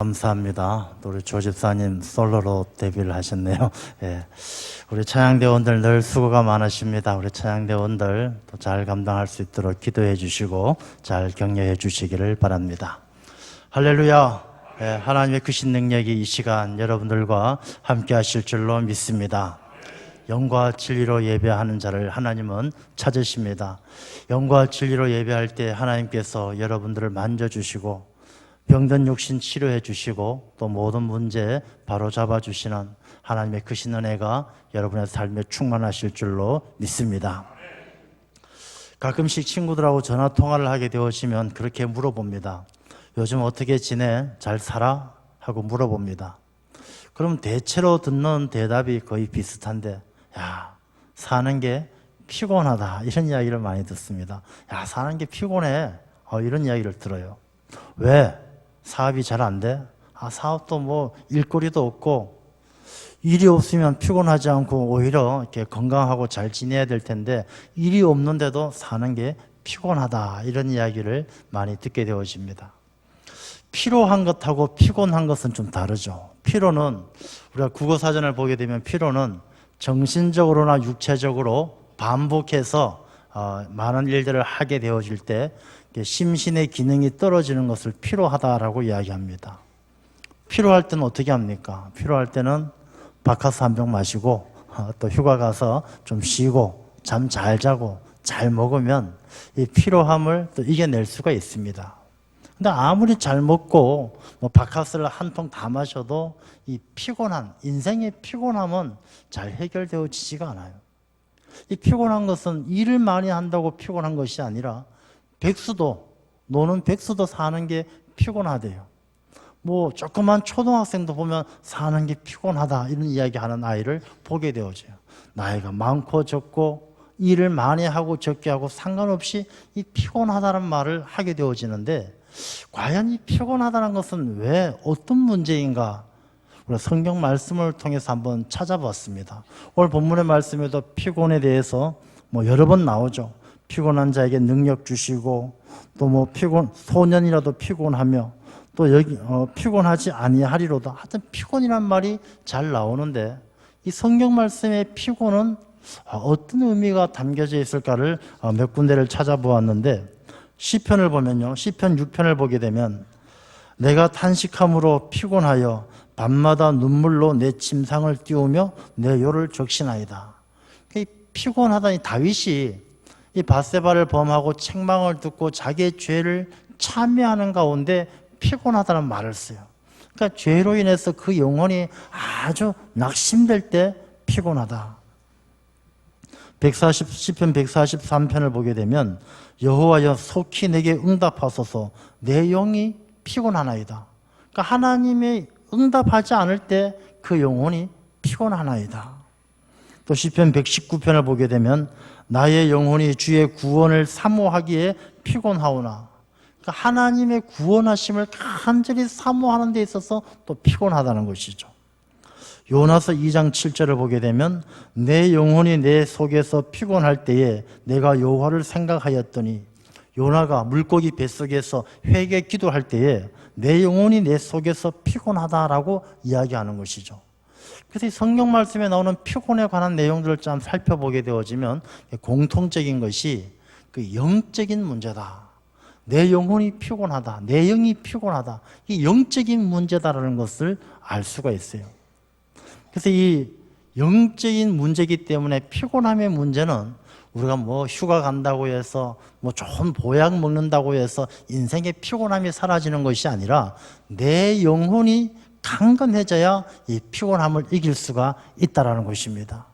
감사합니다. 또 우리 조 집사님 솔로로 데뷔를 하셨네요. 예. 우리 찬양대원들 늘 수고가 많으십니다. 우리 찬양대원들 또 잘 감당할 수 있도록 기도해 주시고 잘 격려해 주시기를 바랍니다. 할렐루야. 예, 하나님의 크신 능력이 이 시간 여러분들과 함께 하실 줄로 믿습니다. 영과 진리로 예배하는 자를 하나님은 찾으십니다. 영과 진리로 예배할 때 하나님께서 여러분들을 만져주시고 병든 육신 치료해 주시고 또 모든 문제 바로 잡아 주시는 하나님의 크신 은혜가 여러분의 삶에 충만하실 줄로 믿습니다. 가끔씩 친구들하고 전화 통화를 하게 되어지면 그렇게 물어봅니다. 요즘 어떻게 지내? 잘 살아? 하고 물어봅니다. 그럼 대체로 듣는 대답이 거의 비슷한데, 야, 사는 게 피곤하다, 이런 이야기를 많이 듣습니다. 야, 사는 게 피곤해, 이런 이야기를 들어요. 왜? 사업이 잘 안 돼? 사업도 뭐 일거리도 없고 일이 없으면 피곤하지 않고 오히려 이렇게 건강하고 잘 지내야 될 텐데 일이 없는데도 사는 게 피곤하다, 이런 이야기를 많이 듣게 되어집니다. 피로한 것하고 피곤한 것은 좀 다르죠. 피로는 우리가 국어사전을 보게 되면 피로는 정신적으로나 육체적으로 반복해서 많은 일들을 하게 되어질 때 심신의 기능이 떨어지는 것을 피로하다라고 이야기합니다. 피로할 때는 어떻게 합니까? 피로할 때는 바카스 한 병 마시고 또 휴가 가서 좀 쉬고 잠 잘 자고 잘 먹으면 이 피로함을 또 이겨낼 수가 있습니다. 근데 아무리 잘 먹고 바카스를 한 통 다 마셔도 이 피곤한, 인생의 피곤함은 잘 해결되어지지가 않아요. 이 피곤한 것은 일을 많이 한다고 피곤한 것이 아니라 노는 백수도 사는 게 피곤하대요. 뭐 조그만 초등학생도 보면 사는 게 피곤하다, 이런 이야기 하는 아이를 보게 되어져요. 나이가 많고 적고 일을 많이 하고 적게 하고 상관없이 이 피곤하다는 말을 하게 되어지는데, 과연 이 피곤하다는 것은 왜 어떤 문제인가? 우리가 성경 말씀을 통해서 한번 찾아봤습니다. 오늘 본문의 말씀에도 피곤에 대해서 여러 번 나오죠. 피곤한 자에게 능력 주시고 또 소년이라도 피곤하며 또 여기 피곤하지 아니하리로다. 하여튼 피곤이란 말이 잘 나오는데 이 성경 말씀의 피곤은 어떤 의미가 담겨져 있을까를 몇 군데를 찾아보았는데, 시편을 보면요, 시편 6편을 보게 되면 내가 탄식함으로 피곤하여 밤마다 눈물로 내 침상을 띄우며 내 요를 적시나이다. 피곤하다니 다윗이 이 밧세바를 범하고 책망을 듣고 자기의 죄를 참회하는 가운데 피곤하다는 말을 써요. 그러니까 죄로 인해서 그 영혼이 아주 낙심될 때 피곤하다. 시편 143편을 보게 되면 여호와여 속히 내게 응답하소서 내 영이 피곤하나이다. 그러니까 하나님의 응답하지 않을 때 그 영혼이 피곤하나이다. 또 시편 119편을 보게 되면 나의 영혼이 주의 구원을 사모하기에 피곤하오나, 그러니까 하나님의 구원하심을 간절히 사모하는 데 있어서 또 피곤하다는 것이죠. 요나서 2장 7절을 보게 되면 내 영혼이 내 속에서 피곤할 때에 내가 여호와를 생각하였더니, 요나가 물고기 뱃속에서 회개 기도할 때에 내 영혼이 내 속에서 피곤하다라고 이야기하는 것이죠. 그래서 이 성경 말씀에 나오는 피곤에 관한 내용들을 좀 살펴보게 되어지면 공통적인 것이 그 영적인 문제다. 내 영혼이 피곤하다. 내 영이 피곤하다. 이 영적인 문제다라는 것을 알 수가 있어요. 그래서 이 영적인 문제이기 때문에 피곤함의 문제는 우리가 휴가 간다고 해서 좋은 보약 먹는다고 해서 인생의 피곤함이 사라지는 것이 아니라 내 영혼이 강건해져야 이 피곤함을 이길 수가 있다라는 것입니다.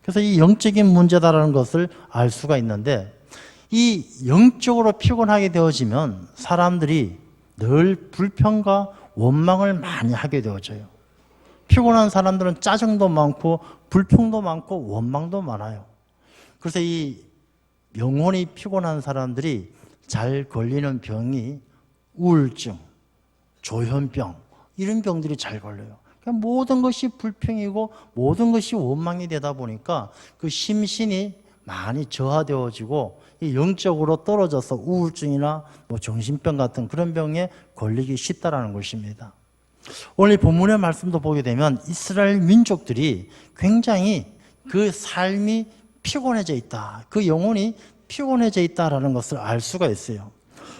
그래서 이 영적인 문제다라는 것을 알 수가 있는데, 이 영적으로 피곤하게 되어지면 사람들이 늘 불평과 원망을 많이 하게 되어져요. 피곤한 사람들은 짜증도 많고 불평도 많고 원망도 많아요. 그래서 이 영혼이 피곤한 사람들이 잘 걸리는 병이 우울증, 조현병, 이런 병들이 잘 걸려요. 그러니까 모든 것이 불평이고 모든 것이 원망이 되다 보니까 그 심신이 많이 저하되어지고 영적으로 떨어져서 우울증이나 정신병 같은 그런 병에 걸리기 쉽다라는 것입니다. 오늘 이 본문의 말씀도 보게 되면 이스라엘 민족들이 굉장히 그 삶이 피곤해져 있다. 그 영혼이 피곤해져 있다라는 것을 알 수가 있어요.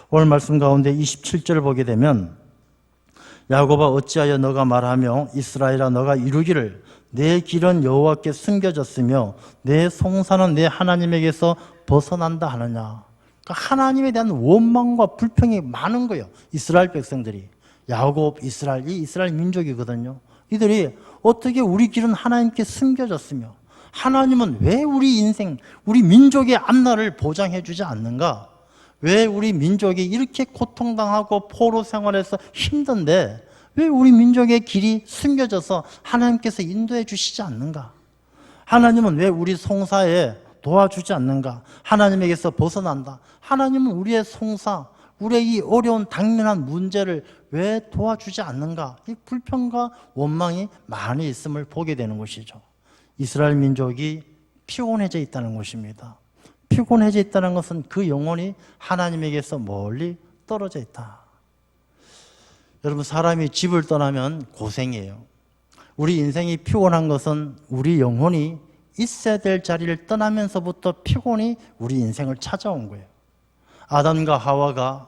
오늘 말씀 가운데 27절을 보게 되면 야곱아 어찌하여 너가 말하며 이스라엘아 너가 이루기를 내 길은 여호와께 숨겨졌으며 내 송사는 내 하나님에게서 벗어난다 하느냐. 그러니까 하나님에 대한 원망과 불평이 많은 거예요. 이스라엘 백성들이. 야곱, 이스라엘, 이 이스라엘 민족이거든요. 이들이 어떻게 우리 길은 하나님께 숨겨졌으며 하나님은 왜 우리 인생, 우리 민족의 앞날을 보장해 주지 않는가? 왜 우리 민족이 이렇게 고통당하고 포로 생활해서 힘든데 왜 우리 민족의 길이 숨겨져서 하나님께서 인도해 주시지 않는가? 하나님은 왜 우리 송사에 도와주지 않는가? 하나님에게서 벗어난다. 하나님은 우리의 송사, 우리의 이 어려운 당면한 문제를 왜 도와주지 않는가? 이 불평과 원망이 많이 있음을 보게 되는 것이죠. 이스라엘 민족이 피곤해져 있다는 것입니다. 피곤해져 있다는 것은 그 영혼이 하나님에게서 멀리 떨어져 있다. 여러분, 사람이 집을 떠나면 고생이에요. 우리 인생이 피곤한 것은 우리 영혼이 있어야 될 자리를 떠나면서부터 피곤이 우리 인생을 찾아온 거예요. 아담과 하와가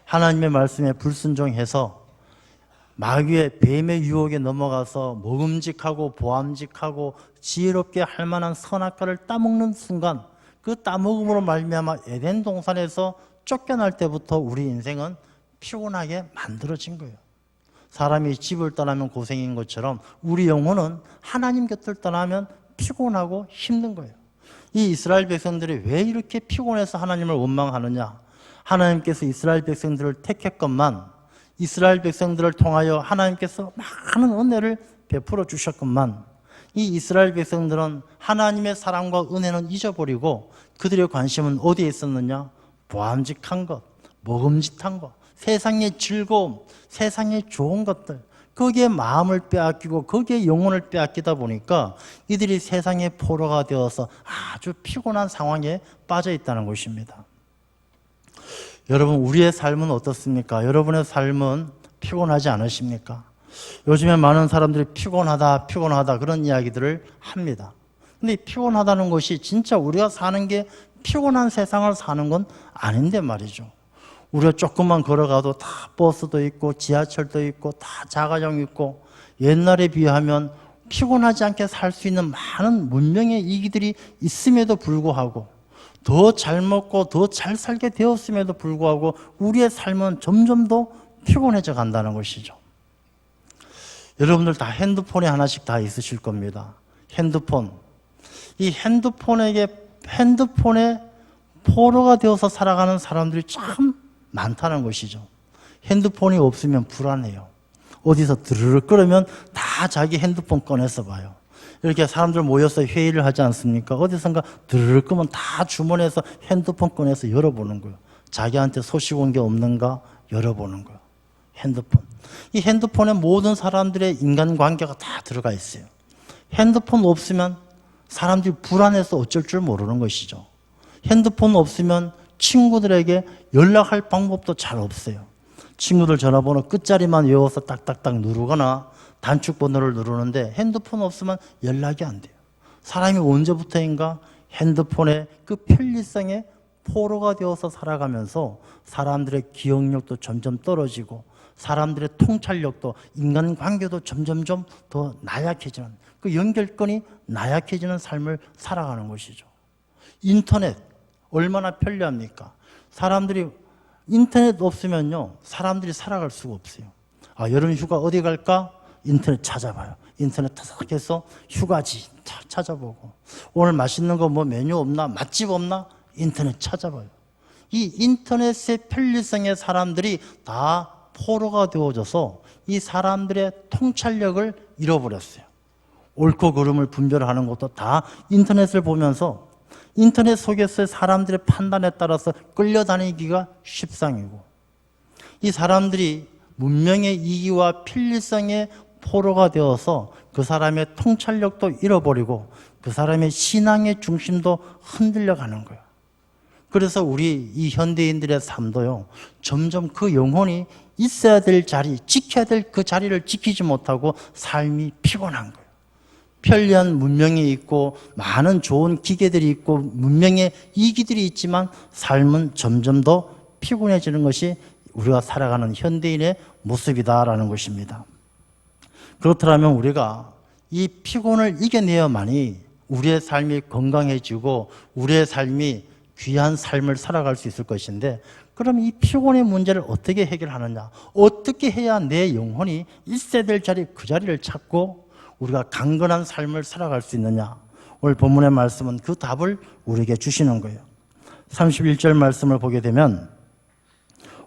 하나님의 말씀에 불순종해서 마귀의 뱀의 유혹에 넘어가서 먹음직하고 보암직하고 지혜롭게 할 만한 선악과를 따먹는 순간 그 따먹음으로 말미암아 에덴 동산에서 쫓겨날 때부터 우리 인생은 피곤하게 만들어진 거예요. 사람이 집을 떠나면 고생인 것처럼 우리 영혼은 하나님 곁을 떠나면 피곤하고 힘든 거예요. 이 이스라엘 백성들이 왜 이렇게 피곤해서 하나님을 원망하느냐? 하나님께서 이스라엘 백성들을 택했건만, 이스라엘 백성들을 통하여 하나님께서 많은 은혜를 베풀어 주셨건만, 이 이스라엘 백성들은 하나님의 사랑과 은혜는 잊어버리고 그들의 관심은 어디에 있었느냐? 보암직한 것, 먹음직한 것, 세상의 즐거움, 세상의 좋은 것들, 거기에 마음을 빼앗기고 거기에 영혼을 빼앗기다 보니까 이들이 세상의 포로가 되어서 아주 피곤한 상황에 빠져 있다는 것입니다. 여러분, 우리의 삶은 어떻습니까? 여러분의 삶은 피곤하지 않으십니까? 요즘에 많은 사람들이 피곤하다 그런 이야기들을 합니다. 근데 피곤하다는 것이 진짜 우리가 사는 게 피곤한 세상을 사는 건 아닌데 말이죠. 우리가 조금만 걸어가도 다 버스도 있고 지하철도 있고 다 자가용 있고 옛날에 비하면 피곤하지 않게 살 수 있는 많은 문명의 이기들이 있음에도 불구하고 더 잘 먹고 더 잘 살게 되었음에도 불구하고 우리의 삶은 점점 더 피곤해져 간다는 것이죠. 여러분들 다 핸드폰에 하나씩 다 있으실 겁니다. 핸드폰. 이 핸드폰에 포로가 되어서 살아가는 사람들이 참 많다는 것이죠. 핸드폰이 없으면 불안해요. 어디서 드르륵 끓으면 다 자기 핸드폰 꺼내서 봐요. 이렇게 사람들 모여서 회의를 하지 않습니까? 어디선가 드르륵 끄면 다 주머니에서 핸드폰 꺼내서 열어보는 거예요. 자기한테 소식 온 게 없는가 열어보는 거예요. 핸드폰. 이 핸드폰에 모든 사람들의 인간관계가 다 들어가 있어요. 핸드폰 없으면 사람들이 불안해서 어쩔 줄 모르는 것이죠. 핸드폰 없으면 친구들에게 연락할 방법도 잘 없어요. 친구들 전화번호 끝자리만 외워서 딱딱딱 누르거나 단축번호를 누르는데 핸드폰 없으면 연락이 안 돼요. 사람이 언제부터인가 핸드폰의 그 편리성에 포로가 되어서 살아가면서 사람들의 기억력도 점점 떨어지고 사람들의 통찰력도 인간관계도 점점점 더 나약해지는, 그 연결권이 나약해지는 삶을 살아가는 것이죠. 인터넷 얼마나 편리합니까? 사람들이 인터넷 없으면요 사람들이 살아갈 수가 없어요. 여름 휴가 어디 갈까? 인터넷 찾아봐요. 인터넷 타석해서 휴가지 찾아보고, 오늘 맛있는 거 뭐 메뉴 없나? 맛집 없나? 인터넷 찾아봐요. 이 인터넷의 편리성에 사람들이 다 포로가 되어져서 이 사람들의 통찰력을 잃어버렸어요. 옳고 그름을 분별하는 것도 다 인터넷을 보면서 인터넷 속에서의 사람들의 판단에 따라서 끌려다니기가 십상이고, 이 사람들이 문명의 이기와 편리성의 포로가 되어서 그 사람의 통찰력도 잃어버리고 그 사람의 신앙의 중심도 흔들려 가는 거예요. 그래서 우리 이 현대인들의 삶도요, 점점 그 영혼이 있어야 될 자리, 지켜야 될 그 자리를 지키지 못하고 삶이 피곤한 거예요. 편리한 문명이 있고 많은 좋은 기계들이 있고 문명의 이기들이 있지만 삶은 점점 더 피곤해지는 것이 우리가 살아가는 현대인의 모습이다라는 것입니다. 그렇다면 우리가 이 피곤을 이겨내야만이 우리의 삶이 건강해지고 우리의 삶이 귀한 삶을 살아갈 수 있을 것인데, 그럼 이 피곤의 문제를 어떻게 해결하느냐? 어떻게 해야 내 영혼이 있어야 될 자리, 그 자리를 찾고 우리가 강건한 삶을 살아갈 수 있느냐? 오늘 본문의 말씀은 그 답을 우리에게 주시는 거예요. 31절 말씀을 보게 되면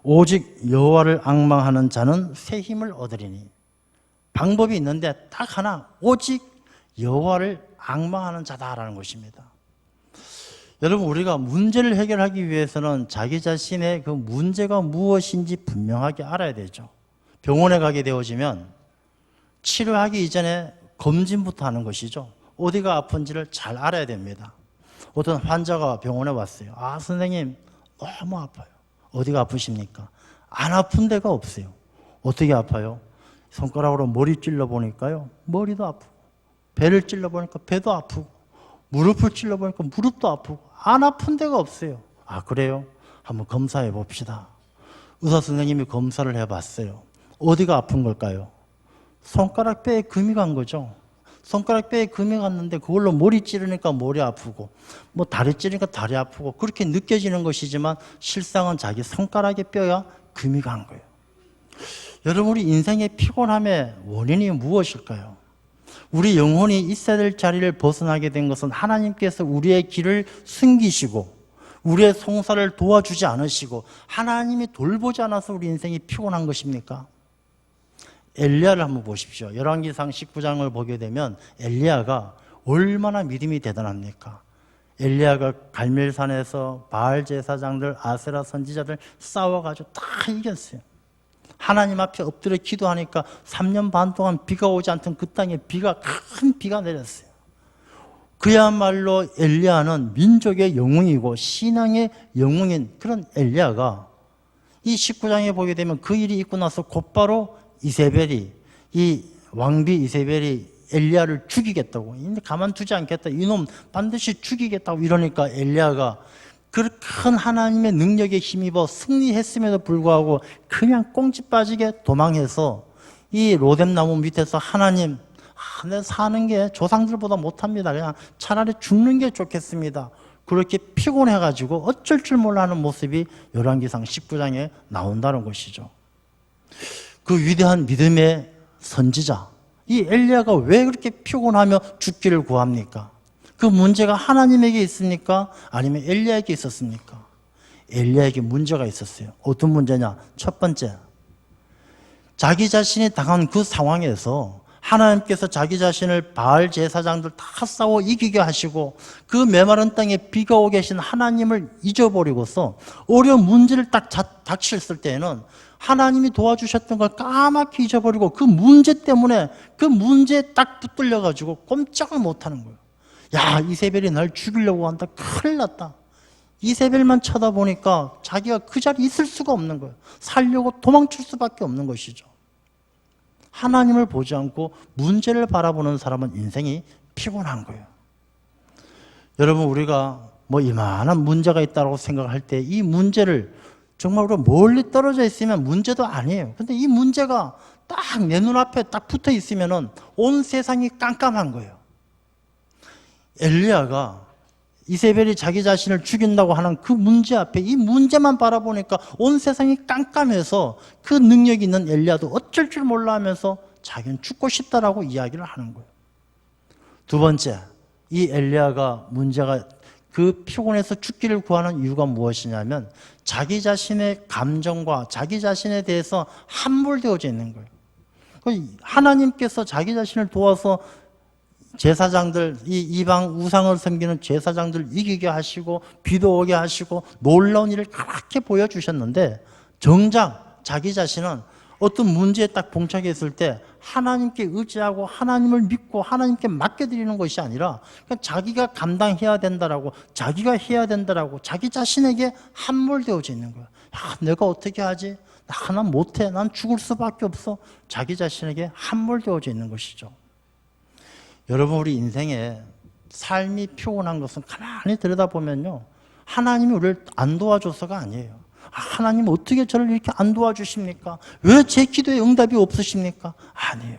오직 여호와를 앙망하는 자는 새 힘을 얻으리니, 방법이 있는데 딱 하나, 오직 여호와를 앙망하는 자다라는 것입니다. 여러분, 우리가 문제를 해결하기 위해서는 자기 자신의 그 문제가 무엇인지 분명하게 알아야 되죠. 병원에 가게 되어지면 치료하기 이전에 검진부터 하는 것이죠. 어디가 아픈지를 잘 알아야 됩니다. 어떤 환자가 병원에 왔어요. 아, 선생님, 너무 아파요. 어디가 아프십니까? 안 아픈 데가 없어요. 어떻게 아파요? 손가락으로 머리 찔러보니까요, 머리도 아프고, 배를 찔러보니까 배도 아프고, 무릎을 찔러보니까 무릎도 아프고, 안 아픈 데가 없어요. 아, 그래요? 한번 검사해 봅시다. 의사 선생님이 검사를 해봤어요. 어디가 아픈 걸까요? 손가락 뼈에 금이 간 거죠. 손가락 뼈에 금이 갔는데 그걸로 머리 찌르니까 머리 아프고, 뭐 다리 찌르니까 다리 아프고, 그렇게 느껴지는 것이지만 실상은 자기 손가락의 뼈가 금이 간 거예요. 여러분, 우리 인생의 피곤함의 원인이 무엇일까요? 우리 영혼이 있어야 될 자리를 벗어나게 된 것은 하나님께서 우리의 길을 숨기시고 우리의 송사를 도와주지 않으시고 하나님이 돌보지 않아서 우리 인생이 피곤한 것입니까? 엘리야를 한번 보십시오. 열왕기상 19장을 보게 되면 엘리야가 얼마나 믿음이 대단합니까? 엘리야가 갈멜산에서 바알 제사장들, 아세라 선지자들 싸워가지고 다 이겼어요. 하나님 앞에 엎드려 기도하니까 3년 반 동안 비가 오지 않던 그 땅에 큰 비가 내렸어요. 그야말로 엘리야는 민족의 영웅이고 신앙의 영웅인 그런 엘리야가 이 19장에 보게 되면 그 일이 있고 나서 곧바로 이세벨이, 이 왕비 이세벨이 엘리야를 죽이겠다고, 가만두지 않겠다, 이놈 반드시 죽이겠다고 이러니까 엘리야가 그 큰 하나님의 능력에 힘입어 승리했음에도 불구하고 그냥 꽁지 빠지게 도망해서 이 로뎀나무 밑에서 하나님, 내 사는 게 조상들보다 못합니다. 그냥 차라리 죽는 게 좋겠습니다. 그렇게 피곤해가지고 어쩔 줄 몰라 하는 모습이 열왕기상 19장에 나온다는 것이죠. 그 위대한 믿음의 선지자, 이 엘리야가 왜 그렇게 피곤하며 죽기를 구합니까? 그 문제가 하나님에게 있습니까? 아니면 엘리야에게 있었습니까? 엘리야에게 문제가 있었어요. 어떤 문제냐? 첫 번째, 자기 자신이 당한 그 상황에서 하나님께서 자기 자신을 바알 제사장들 다 싸워 이기게 하시고 그 메마른 땅에 비가 오게 하신 하나님을 잊어버리고서 어려운 문제를 딱 닥쳤을 때에는 하나님이 도와주셨던 걸 까맣게 잊어버리고 그 문제 때문에 그 문제에 딱 붙들려가지고 꼼짝을 못하는 거예요. 야, 이세벨이 날 죽이려고 한다. 큰일 났다. 이세벨만 쳐다보니까 자기가 그 자리에 있을 수가 없는 거예요. 살려고 도망칠 수밖에 없는 것이죠. 하나님을 보지 않고 문제를 바라보는 사람은 인생이 피곤한 거예요. 여러분, 우리가 뭐 이만한 문제가 있다고 생각할 때 이 문제를 정말 우리가 멀리 떨어져 있으면 문제도 아니에요. 근데 이 문제가 딱 내 눈앞에 딱 붙어 있으면 온 세상이 깜깜한 거예요. 엘리야가 이세벨이 자기 자신을 죽인다고 하는 그 문제 앞에 이 문제만 바라보니까 온 세상이 깜깜해서 그 능력이 있는 엘리야도 어쩔 줄 몰라 하면서 자기는 죽고 싶다라고 이야기를 하는 거예요. 두 번째, 이 엘리야가 문제가 그 피곤해서 죽기를 구하는 이유가 무엇이냐면 자기 자신의 감정과 자기 자신에 대해서 함몰되어져 있는 거예요. 하나님께서 자기 자신을 도와서 제사장들, 이 이방 우상을 섬기는 제사장들 이기게 하시고 비도 오게 하시고 놀라운 일을 그렇게 보여주셨는데 정작 자기 자신은 어떤 문제에 딱 봉착했을 때 하나님께 의지하고 하나님을 믿고 하나님께 맡겨드리는 것이 아니라 그냥 자기가 감당해야 된다라고, 자기가 해야 된다라고 자기 자신에게 함몰되어져 있는 거예요. 야, 내가 어떻게 하지? 난 못해. 난 죽을 수밖에 없어. 자기 자신에게 함몰되어져 있는 것이죠. 여러분, 우리 인생에 삶이 피곤한 것은 가만히 들여다보면요, 하나님이 우리를 안 도와줘서가 아니에요. 하나님 어떻게 저를 이렇게 안 도와주십니까? 왜 제 기도에 응답이 없으십니까? 아니에요.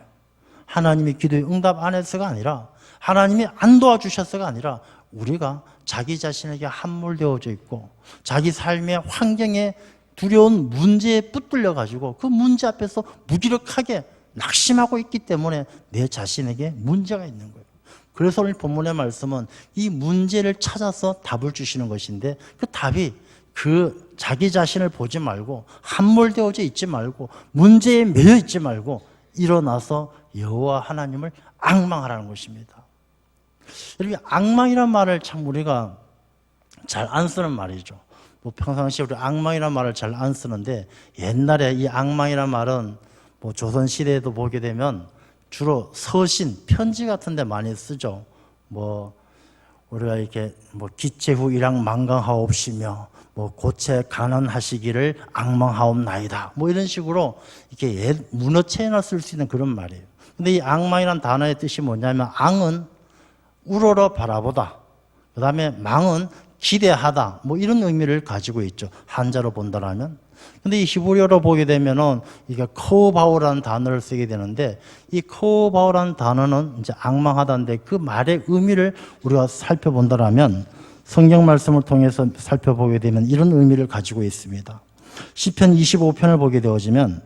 하나님이 기도에 응답 안 해서가 아니라, 하나님이 안 도와주셔서가 아니라, 우리가 자기 자신에게 함몰되어져 있고 자기 삶의 환경에 두려운 문제에 붙들려 가지고 그 문제 앞에서 무기력하게 낙심하고 있기 때문에 내 자신에게 문제가 있는 거예요. 그래서 오늘 본문의 말씀은 이 문제를 찾아서 답을 주시는 것인데, 그 답이 그 자기 자신을 보지 말고 함몰되어져 있지 말고 문제에 매여 있지 말고 일어나서 여호와 하나님을 앙망하라는 것입니다. 여러분, 앙망이란 말을 참 우리가 잘 안 쓰는 말이죠. 뭐 평상시에 우리 앙망이란 말을 잘 안 쓰는데, 옛날에 이 앙망이란 말은 뭐 조선시대에도 보게 되면 주로 서신, 편지 같은 데 많이 쓰죠. 뭐 우리가 이렇게 뭐 기체 후 일양 만강하옵시며 뭐 고체 가난하시기를 앙망하옵나이다, 뭐 이런 식으로 이렇게 문어체나 쓸 수 있는 그런 말이에요. 근데 이 앙망이란 단어의 뜻이 뭐냐면, 앙은 우러러 바라보다, 그 다음에 망은 기대하다, 뭐 이런 의미를 가지고 있죠. 한자로 본다라면. 근데 이 히브리어로 보게 되면은 이게 코바우라는 단어를 쓰게 되는데, 이 코바우라는 단어는 이제 앙망하다인데, 그 말의 의미를 우리가 살펴본다라면, 성경 말씀을 통해서 살펴보게 되면 이런 의미를 가지고 있습니다. 시편 25편을 보게 되어지면,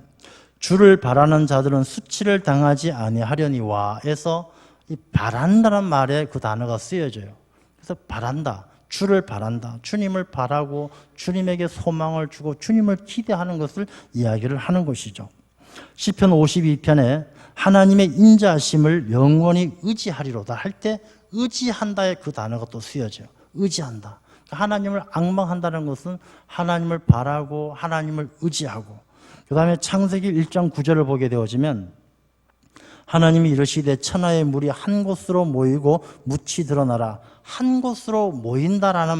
주를 바라는 자들은 수치를 당하지 아니하려니와에서 이 바란다는 말에 그 단어가 쓰여져요. 그래서 바란다, 주를 바란다, 주님을 바라고 주님에게 소망을 주고 주님을 기대하는 것을 이야기를 하는 것이죠. 시편 52편에 하나님의 인자하심을 영원히 의지하리로다 할 때 의지한다의 그 단어가 또 쓰여져요. 의지한다. 하나님을 앙망한다는 것은 하나님을 바라고 하나님을 의지하고, 그 다음에 창세기 1장 9절을 보게 되어지면, 하나님이 이르시되 천하의 물이 한 곳으로 모이고 묻이 드러나라. 한 곳으로 모인다라는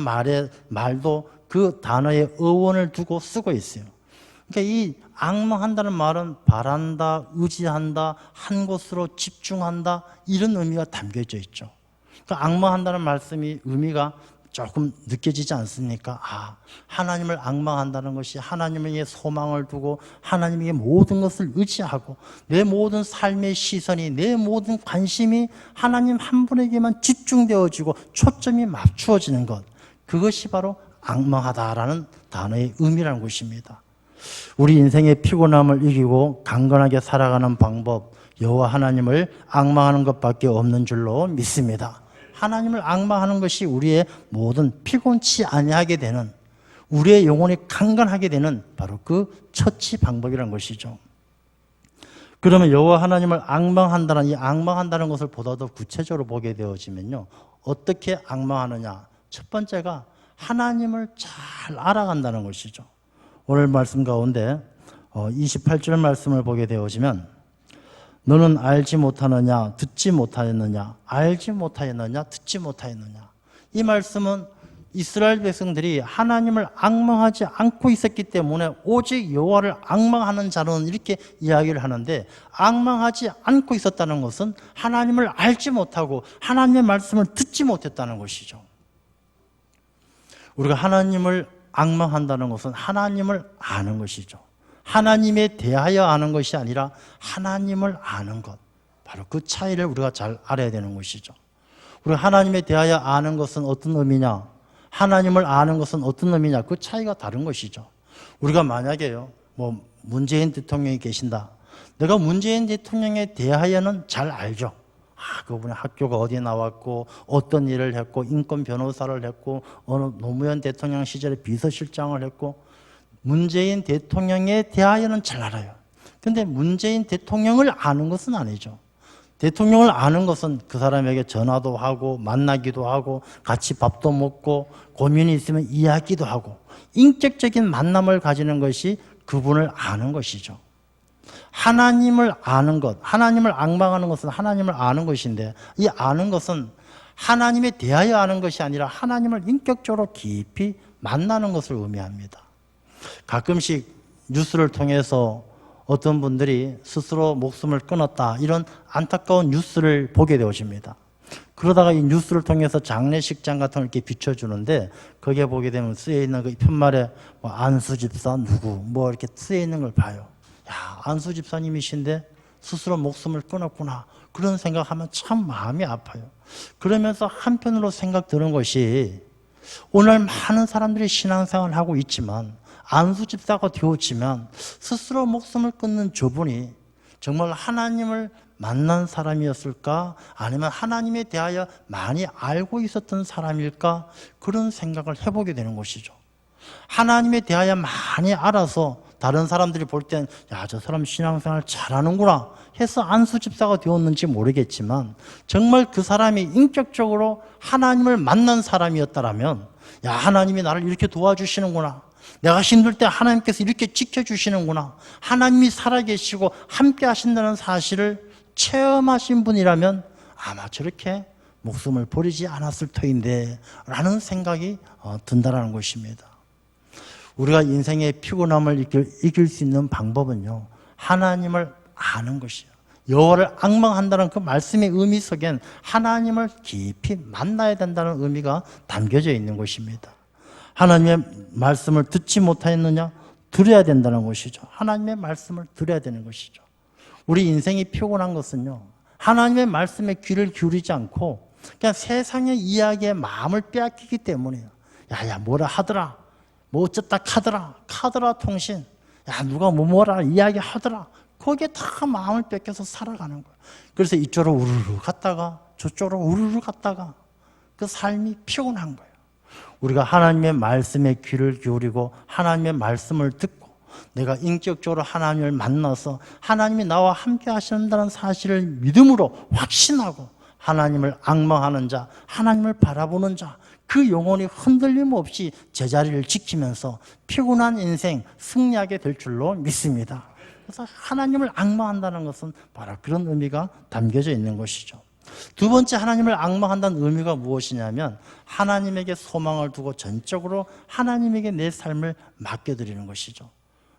말도 그 단어의 어원을 두고 쓰고 있어요. 그러니까 이 앙망한다는 말은 바란다, 의지한다, 한 곳으로 집중한다, 이런 의미가 담겨져 있죠. 그러니까 앙망한다는 말씀이 의미가 조금 느껴지지 않습니까? 하나님을 앙망한다는 것이 하나님에게 소망을 두고 하나님에게 모든 것을 의지하고 내 모든 삶의 시선이, 내 모든 관심이 하나님 한 분에게만 집중되어지고 초점이 맞추어지는 것, 그것이 바로 앙망하다라는 단어의 의미라는 것입니다. 우리 인생의 피곤함을 이기고 강건하게 살아가는 방법, 여호와 하나님을 앙망하는 것밖에 없는 줄로 믿습니다. 하나님을 앙망하는 것이 우리의 모든 피곤치 아니하게 되는, 우리의 영혼이 강건하게 되는 바로 그 처치 방법이라는 것이죠. 그러면 여호와 하나님을 앙망한다는, 이 앙망한다는 것을 보다 더 구체적으로 보게 되어지면요, 어떻게 앙망하느냐? 첫 번째가 하나님을 잘 알아간다는 것이죠. 오늘 말씀 가운데 28절 말씀을 보게 되어지면, 너는 알지 못하느냐, 듣지 못하였느냐, 알지 못하였느냐, 듣지 못하였느냐. 이 말씀은 이스라엘 백성들이 하나님을 앙망하지 않고 있었기 때문에 오직 여호와를 앙망하는 자는 이렇게 이야기를 하는데, 앙망하지 않고 있었다는 것은 하나님을 알지 못하고 하나님의 말씀을 듣지 못했다는 것이죠. 우리가 하나님을 앙망한다는 것은 하나님을 아는 것이죠. 하나님에 대하여 아는 것이 아니라 하나님을 아는 것, 바로 그 차이를 우리가 잘 알아야 되는 것이죠. 우리가 하나님에 대하여 아는 것은 어떤 의미냐, 하나님을 아는 것은 어떤 의미냐, 그 차이가 다른 것이죠. 우리가 만약에요, 뭐 문재인 대통령이 계신다, 내가 문재인 대통령에 대하여는 잘 알죠. 그분의 학교가 어디에 나왔고 어떤 일을 했고 인권 변호사를 했고 어느 노무현 대통령 시절에 비서실장을 했고, 문재인 대통령에 대하여는 잘 알아요. 그런데 문재인 대통령을 아는 것은 아니죠. 대통령을 아는 것은 그 사람에게 전화도 하고 만나기도 하고 같이 밥도 먹고 고민이 있으면 이야기도 하고 인격적인 만남을 가지는 것이 그분을 아는 것이죠. 하나님을 아는 것, 하나님을 앙망하는 것은 하나님을 아는 것인데, 이 아는 것은 하나님에 대하여 아는 것이 아니라 하나님을 인격적으로 깊이 만나는 것을 의미합니다. 가끔씩 뉴스를 통해서 어떤 분들이 스스로 목숨을 끊었다, 이런 안타까운 뉴스를 보게 되어집니다. 그러다가 이 뉴스를 통해서 장례식장 같은 걸 이렇게 비춰주는데, 거기에 보게 되면 쓰여있는 그 편말에 뭐 안수 집사 누구 뭐 이렇게 쓰여있는 걸 봐요. 야, 안수 집사님이신데 스스로 목숨을 끊었구나, 그런 생각하면 참 마음이 아파요. 그러면서 한편으로 생각 드는 것이, 오늘 많은 사람들이 신앙생활을 하고 있지만 안수 집사가 되어지면 스스로 목숨을 끊는 저분이 정말 하나님을 만난 사람이었을까, 아니면 하나님에 대하여 많이 알고 있었던 사람일까, 그런 생각을 해보게 되는 것이죠. 하나님에 대하여 많이 알아서 다른 사람들이 볼 땐 야, 저 사람 신앙생활 잘하는구나 해서 안수 집사가 되었는지 모르겠지만, 정말 그 사람이 인격적으로 하나님을 만난 사람이었다라면, 야, 하나님이 나를 이렇게 도와주시는구나, 내가 힘들 때 하나님께서 이렇게 지켜주시는구나, 하나님이 살아계시고 함께 하신다는 사실을 체험하신 분이라면 아마 저렇게 목숨을 버리지 않았을 터인데 라는 생각이 든다는 것입니다. 우리가 인생의 피곤함을 이길 수 있는 방법은요, 하나님을 아는 것이에요. 여호와를 앙망한다는 그 말씀의 의미 속엔 하나님을 깊이 만나야 된다는 의미가 담겨져 있는 것입니다. 하나님의 말씀을 듣지 못하였느냐? 들어야 된다는 것이죠. 하나님의 말씀을 들어야 되는 것이죠. 우리 인생이 피곤한 것은요, 하나님의 말씀에 귀를 기울이지 않고 그냥 세상의 이야기에 마음을 빼앗기기 때문이에요. 야, 뭐라 하더라, 뭐 어쨌다 카더라 통신, 야, 누가 뭐라 이야기 하더라, 거기에 다 마음을 뺏겨서 살아가는 거예요. 그래서 이쪽으로 우르르 갔다가 저쪽으로 우르르 갔다가 그 삶이 피곤한 거예요. 우리가 하나님의 말씀에 귀를 기울이고 하나님의 말씀을 듣고 내가 인격적으로 하나님을 만나서 하나님이 나와 함께 하신다는 사실을 믿음으로 확신하고 하나님을 앙망하는 자, 하나님을 바라보는 자, 그 영혼이 흔들림 없이 제자리를 지키면서 피곤한 인생 승리하게 될 줄로 믿습니다. 그래서 하나님을 앙망한다는 것은 바로 그런 의미가 담겨져 있는 것이죠. 두 번째, 하나님을 앙망한다는 의미가 무엇이냐면 하나님에게 소망을 두고 전적으로 하나님에게 내 삶을 맡겨드리는 것이죠.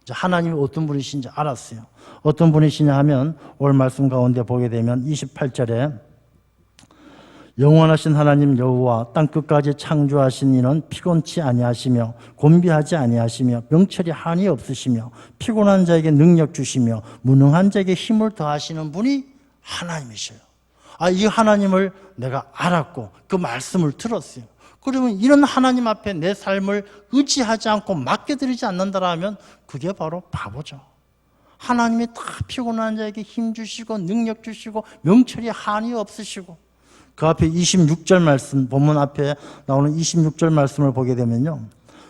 하나님이 어떤 분이신지 알았어요. 어떤 분이시냐 하면 오늘 말씀 가운데 보게 되면 28절에 영원하신 하나님 여호와 땅 끝까지 창조하신 이는 피곤치 아니하시며 곤비하지 아니하시며 명철이 한이 없으시며 피곤한 자에게 능력 주시며 무능한 자에게 힘을 더하시는 분이 하나님이셔요. 이 하나님을 내가 알았고 그 말씀을 들었어요. 그러면 이런 하나님 앞에 내 삶을 의지하지 않고 맡겨드리지 않는다면 그게 바로 바보죠. 하나님이 다 피곤한 자에게 힘 주시고 능력 주시고 명철이 한이 없으시고, 그 앞에 26절 말씀, 본문 앞에 나오는 26절 말씀을 보게 되면요,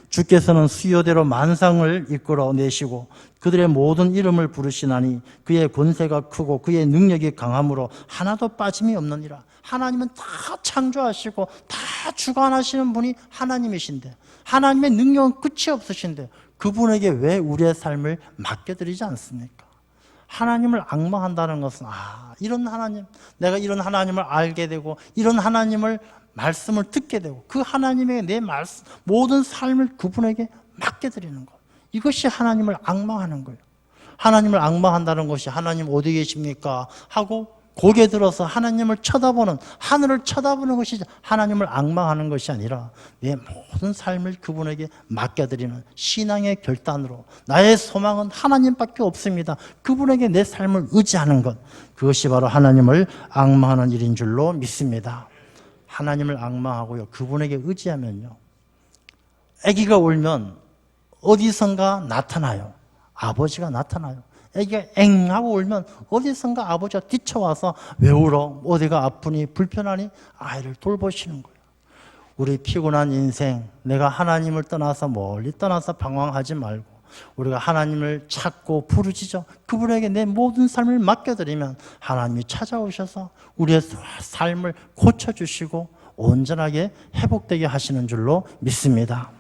주께서는 수요대로 만상을 이끌어내시고 그들의 모든 이름을 부르시나니 그의 권세가 크고 그의 능력이 강함으로 하나도 빠짐이 없느니라. 하나님은 다 창조하시고 다 주관하시는 분이 하나님이신데, 하나님의 능력은 끝이 없으신데 그분에게 왜 우리의 삶을 맡겨드리지 않습니까? 하나님을 앙망한다는 것은 이런 하나님, 내가 이런 하나님을 알게 되고 이런 하나님을 말씀을 듣게 되고 그 하나님에게 내 말씀, 모든 삶을 그분에게 맡겨드리는 것, 이것이 하나님을 앙망하는 거예요. 하나님을 앙망한다는 것이 하나님 어디 계십니까? 하고 고개 들어서 하나님을 쳐다보는, 하늘을 쳐다보는 것이 하나님을 앙망하는 것이 아니라 내 모든 삶을 그분에게 맡겨드리는 신앙의 결단으로 나의 소망은 하나님밖에 없습니다, 그분에게 내 삶을 의지하는 것, 그것이 바로 하나님을 앙망하는 일인 줄로 믿습니다. 하나님을 앙망하고요, 그분에게 의지하면요, 아기가 울면 어디선가 나타나요. 아버지가 나타나요. 아기가 엥 하고 울면 어디선가 아버지가 뛰쳐와서 왜 울어? 어디가 아프니? 불편하니? 아이를 돌보시는 거예요. 우리 피곤한 인생, 내가 하나님을 떠나서 멀리 떠나서 방황하지 말고 우리가 하나님을 찾고 부르짖어 그분에게 내 모든 삶을 맡겨드리면 하나님이 찾아오셔서 우리의 삶을 고쳐주시고 온전하게 회복되게 하시는 줄로 믿습니다.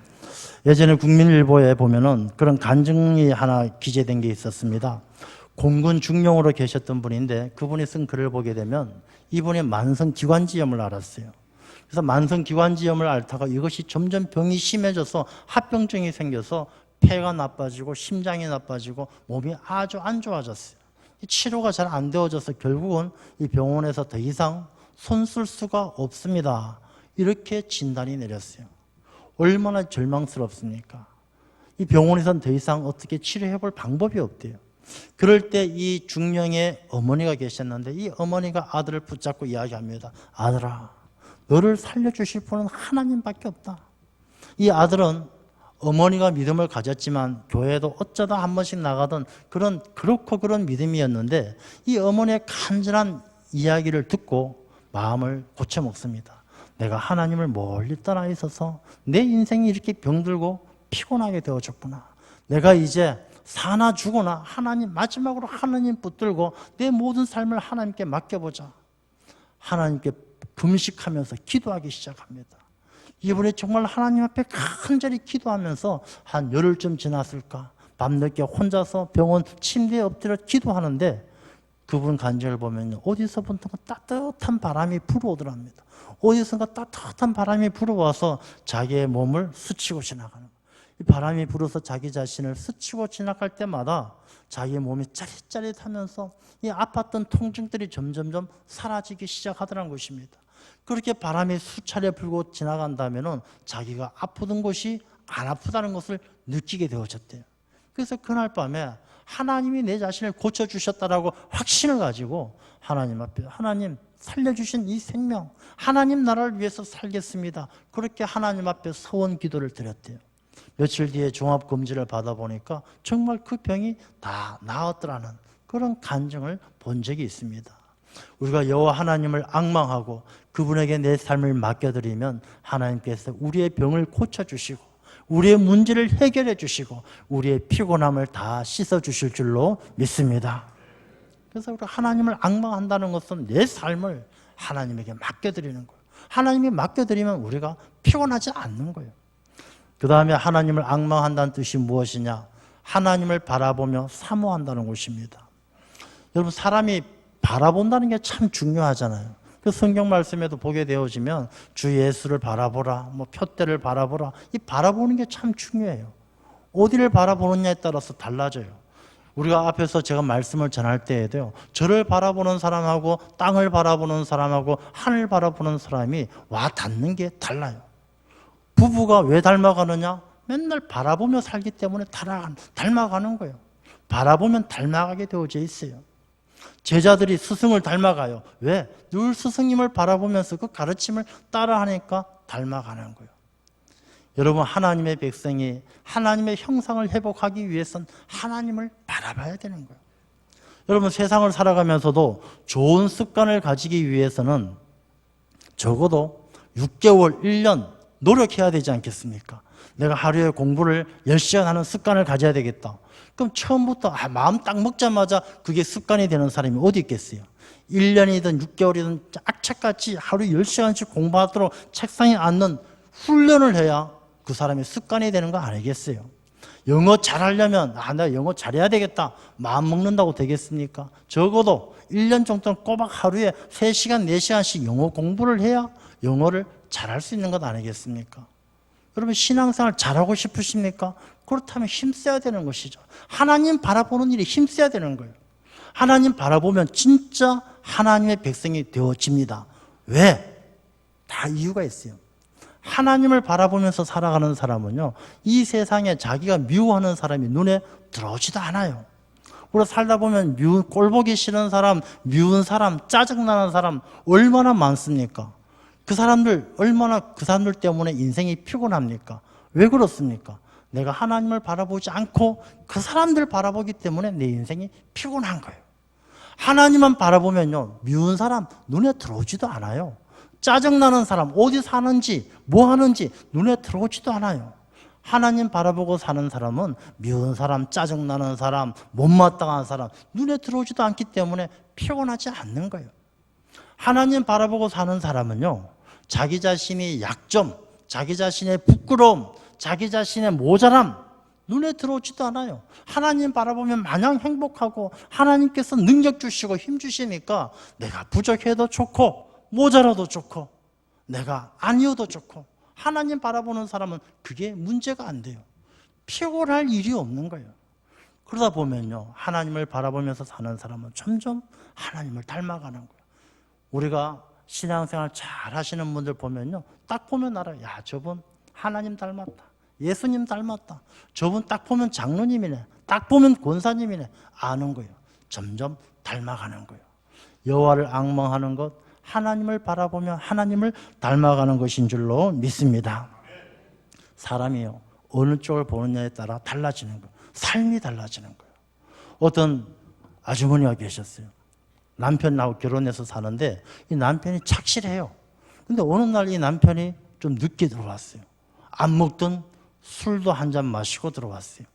예전에 국민일보에 보면은 그런 간증이 하나 기재된 게 있었습니다. 공군 중령으로 계셨던 분인데 그분이 쓴 글을 보게 되면 이분이 만성기관지염을 앓았어요. 그래서 만성기관지염을 앓다가 이것이 점점 병이 심해져서 합병증이 생겨서 폐가 나빠지고 심장이 나빠지고 몸이 아주 안 좋아졌어요. 치료가 잘 안 되어져서 결국은 이 병원에서 더 이상 손 쓸 수가 없습니다. 이렇게 진단이 내렸어요. 얼마나 절망스럽습니까? 이 병원에서는 더 이상 어떻게 치료해 볼 방법이 없대요. 그럴 때 이 중령의 어머니가 계셨는데 이 어머니가 아들을 붙잡고 이야기합니다. 아들아, 너를 살려주실 분은 하나님밖에 없다. 이 아들은 어머니가 믿음을 가졌지만 교회에도 어쩌다 한 번씩 나가던 그렇고 그런 믿음이었는데 이 어머니의 간절한 이야기를 듣고 마음을 고쳐 먹습니다. 내가 하나님을 멀리 떠나 있어서 내 인생이 이렇게 병들고 피곤하게 되어졌구나. 내가 이제 사나 죽거나 하나님, 마지막으로 하나님 붙들고 내 모든 삶을 하나님께 맡겨보자. 하나님께 금식하면서 기도하기 시작합니다. 이분이 정말 하나님 앞에 간절히 기도하면서 한 열흘쯤 지났을까? 밤늦게 혼자서 병원 침대에 엎드려 기도하는데 그분 간증을 보면 어디서부터 따뜻한 바람이 불어오더랍니다. 어디선가 따뜻한 바람이 불어와서 자기의 몸을 스치고 지나가는 거예요. 이 바람이 불어서 자기 자신을 스치고 지나갈 때마다 자기의 몸이 짜릿짜릿하면서 이 아팠던 통증들이 점점점 사라지기 시작하더라는 것입니다. 그렇게 바람이 수차례 불고 지나간다면 자기가 아프던 곳이 안 아프다는 것을 느끼게 되어졌대요. 그래서 그날 밤에 하나님이 내 자신을 고쳐주셨다라고 확신을 가지고 하나님 앞에 하나님 살려주신 이 생명, 하나님 나라를 위해서 살겠습니다. 그렇게 하나님 앞에 서원 기도를 드렸대요. 며칠 뒤에 종합검진을 받아보니까 정말 그 병이 다 나았더라는 그런 간증을 본 적이 있습니다. 우리가 여호와 하나님을 앙망하고 그분에게 내 삶을 맡겨드리면 하나님께서 우리의 병을 고쳐주시고 우리의 문제를 해결해 주시고 우리의 피곤함을 다 씻어주실 줄로 믿습니다. 그래서 우리가 하나님을 앙망한다는 것은 내 삶을 하나님에게 맡겨드리는 거예요. 하나님이 맡겨드리면 우리가 피곤하지 않는 거예요. 그 다음에 하나님을 앙망한다는 뜻이 무엇이냐? 하나님을 바라보며 사모한다는 것입니다. 여러분, 사람이 바라본다는 게 참 중요하잖아요. 그 성경 말씀에도 보게 되어지면 주 예수를 바라보라, 표대를 바라보라. 이 바라보는 게 참 중요해요. 어디를 바라보느냐에 따라서 달라져요. 우리가 앞에서 제가 말씀을 전할 때에도요, 저를 바라보는 사람하고 땅을 바라보는 사람하고 하늘 바라보는 사람이 와 닿는 게 달라요. 부부가 왜 닮아가느냐? 맨날 바라보며 살기 때문에 닮아가는 거예요. 바라보면 닮아가게 되어져 있어요. 제자들이 스승을 닮아가요. 왜? 늘 스승님을 바라보면서 그 가르침을 따라하니까 닮아가는 거예요. 여러분, 하나님의 백성이 하나님의 형상을 회복하기 위해서는 하나님을 바라봐야 되는 거예요. 여러분, 세상을 살아가면서도 좋은 습관을 가지기 위해서는 적어도 6개월, 1년 노력해야 되지 않겠습니까? 내가 하루에 공부를 10시간 하는 습관을 가져야 되겠다. 그럼 처음부터 마음 딱 먹자마자 그게 습관이 되는 사람이 어디 있겠어요? 1년이든 6개월이든 악착같이 하루 10시간씩 공부하도록 책상에 앉는 훈련을 해야 그 사람이 습관이 되는 거 아니겠어요? 영어 잘하려면 내가 영어 잘해야 되겠다. 마음 먹는다고 되겠습니까? 적어도 1년 정도는 꼬박 하루에 3시간, 4시간씩 영어 공부를 해야 영어를 잘할 수 있는 것 아니겠습니까? 여러분, 신앙생활 잘하고 싶으십니까? 그렇다면 힘써야 되는 것이죠. 하나님 바라보는 일에 힘써야 되는 거예요. 하나님 바라보면 진짜 하나님의 백성이 되어집니다. 왜? 다 이유가 있어요. 하나님을 바라보면서 살아가는 사람은요, 이 세상에 자기가 미워하는 사람이 눈에 들어오지도 않아요. 우리가 살다 보면 꼴보기 싫은 사람, 미운 사람, 짜증나는 사람 얼마나 많습니까? 그 사람들 때문에 인생이 피곤합니까? 왜 그렇습니까? 내가 하나님을 바라보지 않고 그 사람들 바라보기 때문에 내 인생이 피곤한 거예요. 하나님만 바라보면요, 미운 사람 눈에 들어오지도 않아요. 짜증나는 사람, 어디 사는지 뭐 하는지 눈에 들어오지도 않아요. 하나님 바라보고 사는 사람은 미운 사람, 짜증나는 사람, 못마땅한 사람 눈에 들어오지도 않기 때문에 피곤하지 않는 거예요. 하나님 바라보고 사는 사람은요, 자기 자신의 약점, 자기 자신의 부끄러움, 자기 자신의 모자람 눈에 들어오지도 않아요. 하나님 바라보면 마냥 행복하고 하나님께서 능력 주시고 힘 주시니까 내가 부족해도 좋고 모자라도 좋고 내가 아니어도 좋고 하나님 바라보는 사람은 그게 문제가 안 돼요. 피곤할 일이 없는 거예요. 그러다 보면요, 하나님을 바라보면서 사는 사람은 점점 하나님을 닮아가는 거예요. 우리가 신앙생활 잘 하시는 분들 보면요, 딱 보면 알아요. 야, 저분 하나님 닮았다. 예수님 닮았다. 저분 딱 보면 장로님이네. 딱 보면 권사님이네. 아는 거예요. 점점 닮아가는 거예요. 여호와를 앙망하는 것, 하나님을 바라보며 하나님을 닮아가는 것인 줄로 믿습니다. 사람이요, 어느 쪽을 보느냐에 따라 달라지는 거예요. 삶이 달라지는 거예요. 어떤 아주머니가 계셨어요. 남편하고 결혼해서 사는데 이 남편이 착실해요. 근데 어느 날 이 남편이 좀 늦게 들어왔어요. 안 먹던 술도 한 잔 마시고 들어왔어요.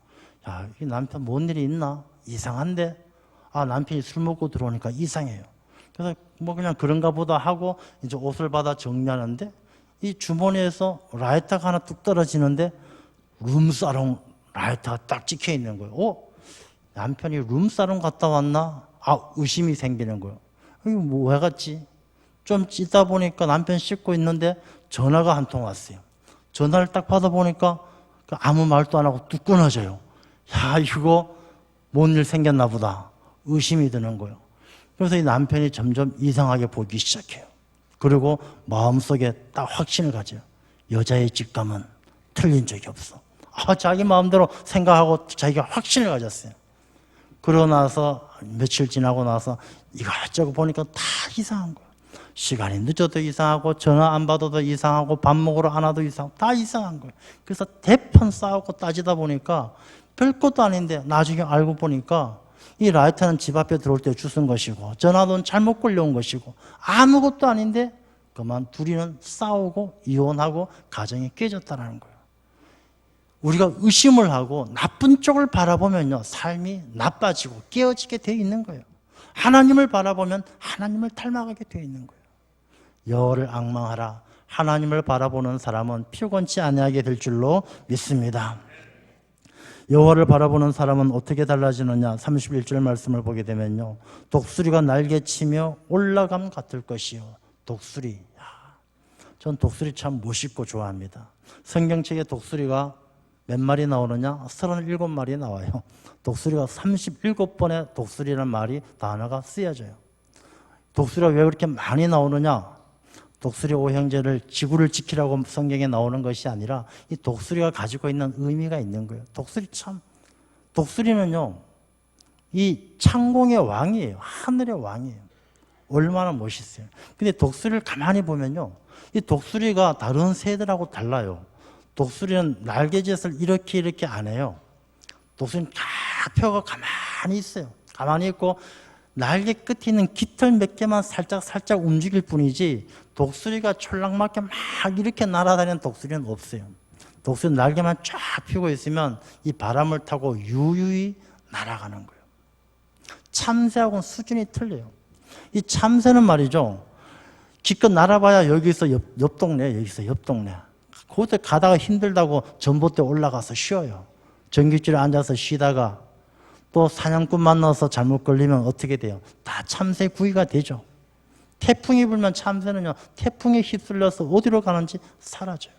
야, 이 남편 뭔 일이 있나? 이상한데? 아, 남편이 술 먹고 들어오니까 이상해요. 그래서 뭐 그냥 그런가 보다 하고 이제 옷을 받아 정리하는데 이 주머니에서 라이터가 하나 뚝 떨어지는데 룸사롱 라이터가 딱 찍혀 있는 거예요. 남편이 룸사롱 갔다 왔나? 아, 의심이 생기는 거예요. 이거 뭐 왜 갔지? 좀 있다 보니까 남편 씻고 있는데 전화가 한 통 왔어요. 전화를 딱 받아보니까 아무 말도 안 하고 뚝 끊어져요. 야, 이거 뭔 일 생겼나 보다. 의심이 드는 거예요. 그래서 이 남편이 점점 이상하게 보기 시작해요. 그리고 마음속에 딱 확신을 가져요. 여자의 직감은 틀린 적이 없어. 자기 마음대로 생각하고 자기가 확신을 가졌어요. 그러고 나서 며칠 지나고 나서 이것저것 보니까 다 이상한 거예요. 시간이 늦어도 이상하고 전화 안 받아도 이상하고 밥 먹으러 안 와도 이상하고 다 이상한 거예요. 그래서 대편 싸우고 따지다 보니까 별것도 아닌데 나중에 알고 보니까 이 라이터는 집 앞에 들어올 때 주운 것이고 전화는 잘못 걸려온 것이고 아무것도 아닌데 그만 둘이는 싸우고 이혼하고 가정이 깨졌다는 거예요. 우리가 의심을 하고 나쁜 쪽을 바라보면요, 삶이 나빠지고 깨어지게 되어 있는 거예요. 하나님을 바라보면 하나님을 닮아가게 되어 있는 거예요. 여호와를 앙망하라. 하나님을 바라보는 사람은 피곤치 아니하게 될 줄로 믿습니다. 여호와를 바라보는 사람은 어떻게 달라지느냐? 31절 말씀을 보게 되면요, 독수리가 날개치며 올라감 같을 것이요. 독수리. 전 독수리 참 멋있고 좋아합니다. 성경책에 독수리가 몇 마리 나오느냐? 37마리 나와요. 독수리가 37번의 독수리라는 말이 단어가 쓰여져요. 독수리가 왜 그렇게 많이 나오느냐? 독수리 오형제를 지구를 지키라고 성경에 나오는 것이 아니라 이 독수리가 가지고 있는 의미가 있는 거예요. 독수리는요, 이 창공의 왕이에요. 하늘의 왕이에요. 얼마나 멋있어요. 근데 독수리를 가만히 보면요, 이 독수리가 다른 새들하고 달라요. 독수리는 날개짓을 이렇게 안 해요. 독수리는 다 펴고 가만히 있어요. 가만히 있고 날개 끝에 있는 깃털 몇 개만 살짝 움직일 뿐이지 독수리가 촐랑맞게 막 이렇게 날아다니는 독수리는 없어요. 독수리는 날개만 쫙 펴고 있으면 이 바람을 타고 유유히 날아가는 거예요. 참새하고는 수준이 틀려요. 이 참새는 말이죠, 기껏 날아봐야 여기서 옆 동네, 여기서 옆 동네. 그곳에 가다가 힘들다고 전봇대 올라가서 쉬어요. 전깃줄에 앉아서 쉬다가 또 사냥꾼 만나서 잘못 걸리면 어떻게 돼요? 다 참새 구이가 되죠. 태풍이 불면 참새는요, 태풍에 휩쓸려서 어디로 가는지 사라져요.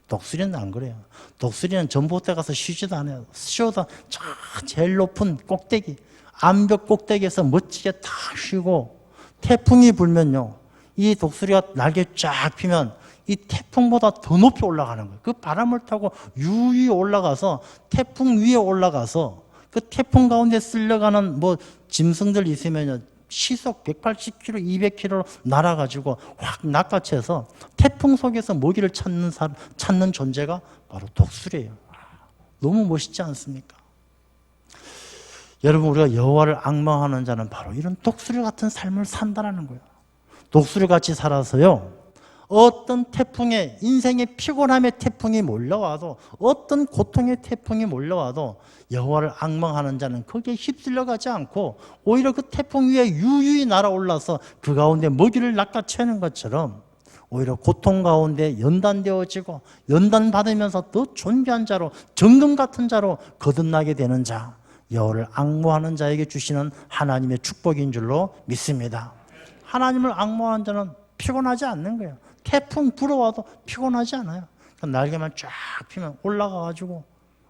독수리는 안 그래요. 독수리는 전봇대 가서 쉬지도 않아요. 쉬어도 저 제일 높은 꼭대기, 암벽 꼭대기에서 멋지게 다 쉬고, 태풍이 불면요, 이 독수리가 날개 쫙 피면 이 태풍보다 더 높이 올라가는 거예요. 그 바람을 타고 유유히 올라가서 태풍 위에 올라가서 그 태풍 가운데 쓸려가는 뭐 짐승들 있으면요, 시속 180km, 200km로 날아가지고 확 낚아채서 태풍 속에서 먹이를 찾는 존재가 바로 독수리예요. 너무 멋있지 않습니까? 여러분, 우리가 여호와를 앙망하는 자는 바로 이런 독수리 같은 삶을 산다는 거예요. 독수리 같이 살아서요, 어떤 태풍에, 인생의 피곤함의 태풍이 몰려와도, 어떤 고통의 태풍이 몰려와도 여호와를 앙망하는 자는 거기에 휩쓸려가지 않고 오히려 그 태풍 위에 유유히 날아올라서 그 가운데 먹이를 낚아채는 것처럼 오히려 고통 가운데 연단되어지고 연단받으면서 더 존귀한 자로, 정금 같은 자로 거듭나게 되는 자, 여호와를 앙모하는 자에게 주시는 하나님의 축복인 줄로 믿습니다. 하나님을 앙모하는 자는 피곤하지 않는 거예요. 태풍 불어와도 피곤하지 않아요. 날개만 쫙 펴면 올라가가지고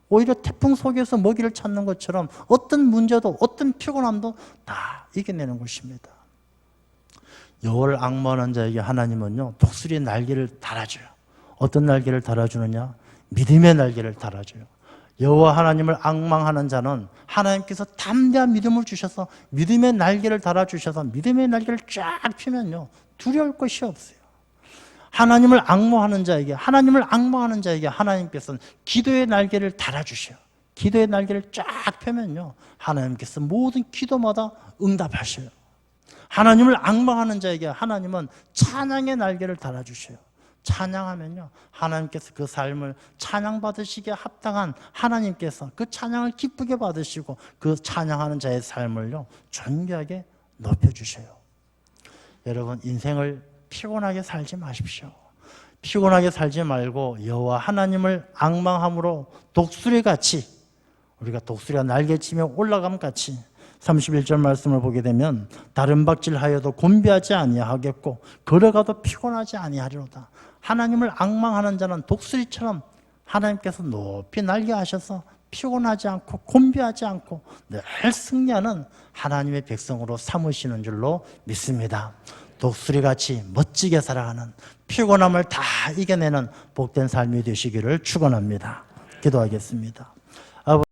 오히려 태풍 속에서 먹이를 찾는 것처럼 어떤 문제도 어떤 피곤함도 다 이겨내는 것입니다. 여호와를 앙모하는 자에게 하나님은요, 독수리의 날개를 달아줘요. 어떤 날개를 달아주느냐? 믿음의 날개를 달아줘요. 여호와 하나님을 앙망하는 자는 하나님께서 담대한 믿음을 주셔서 믿음의 날개를 달아주셔서 믿음의 날개를 쫙 펴면요, 두려울 것이 없어요. 하나님을 앙모하는 자에게, 하나님을 앙모하는 자에게 하나님께서는 기도의 날개를 달아주셔요. 기도의 날개를 쫙 펴면요, 하나님께서 모든 기도마다 응답하셔요. 하나님을 앙망하는 자에게 하나님은 찬양의 날개를 달아주셔요. 찬양하면요, 하나님께서 그 삶을 찬양받으시기에 합당한 하나님께서 그 찬양을 기쁘게 받으시고 그 찬양하는 자의 삶을요, 존귀하게 높여주셔요. 여러분, 인생을 피곤하게 살지 마십시오. 피곤하게 살지 말고 여호와 하나님을 앙망함으로 독수리같이, 우리가 독수리가 날개치며 올라감 같이 31절 말씀을 보게 되면 다른 박질하여도 곤비하지 아니하겠고 걸어가도 피곤하지 아니하리로다. 하나님을 앙망하는 자는 독수리처럼 하나님께서 높이 날개하셔서 피곤하지 않고 곤비하지 않고 늘 승리하는 하나님의 백성으로 삼으시는 줄로 믿습니다. 독수리같이 멋지게 살아가는, 피곤함을 다 이겨내는 복된 삶이 되시기를 축원합니다. 기도하겠습니다.